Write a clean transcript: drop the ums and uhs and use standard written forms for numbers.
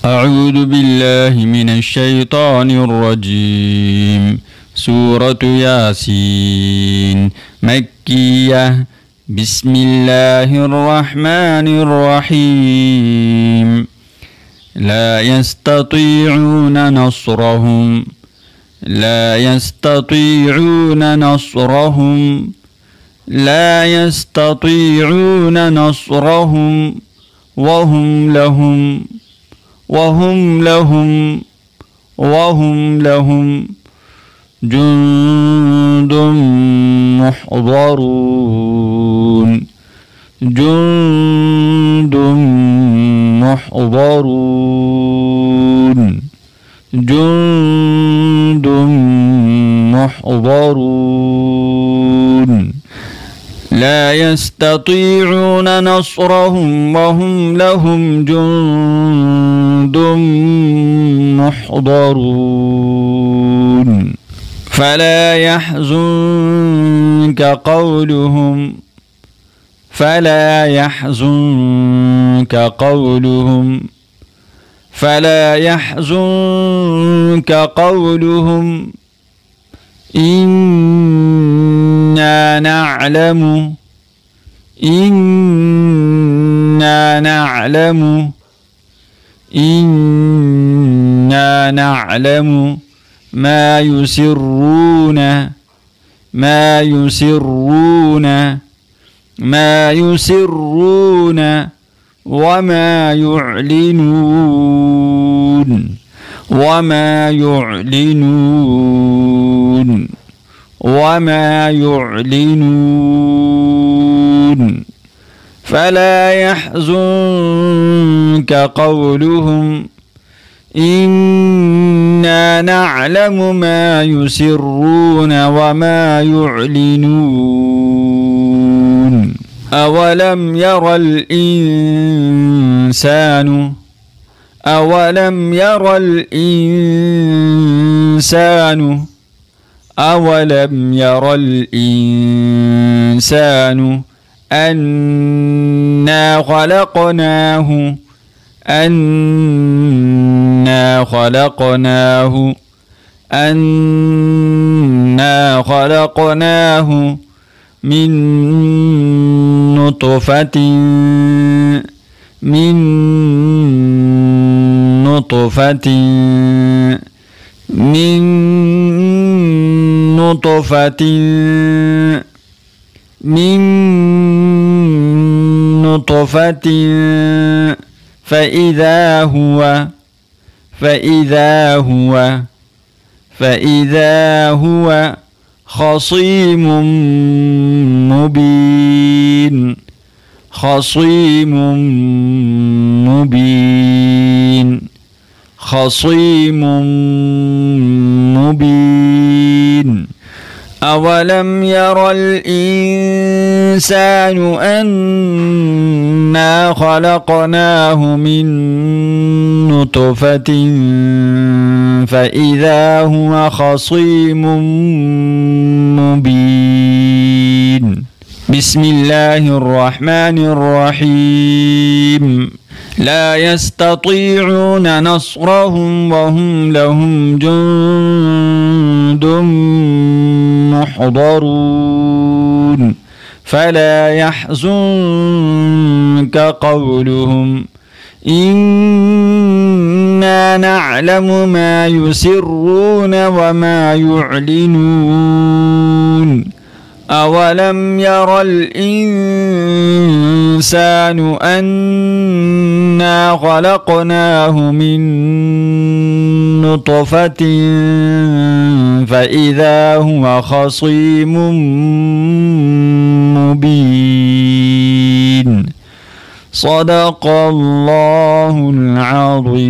أعوذ بالله من الشيطان الرجيم. سورة ياسين مكية. بسم الله الرحمن الرحيم. لا يستطيعون نصرهم لا يستطيعون نصرهم لا يستطيعون نصرهم وهم لهم جند محضرون جند محضرون جند محضرون لا يستطيعون نصرهم وهم لهم جند محضرون فلا يحزنك قولهم فلا يحزنك قولهم إنا نعلم ما يسرون وما يعلنون فلا يحزنك قولهم إنا نعلم ما يسرون وما يعلنون أولم ير الإنسان أنا خلقناه من نطفة فإذا هو خصيم مبين أولم ير الإنسان أنا خلقناه من نطفة فإذا هو خصيم مبين بسم الله الرحمن الرحيم. لا يستطيعون نصرهم وهم لهم جند محضرون فلا يحزنك قولهم إنا نعلم ما يسرون وما يعلنون أولم ير الإنسان أنا خلقناه من نطفة فإذا هو خصيم مبين صدق الله العظيم.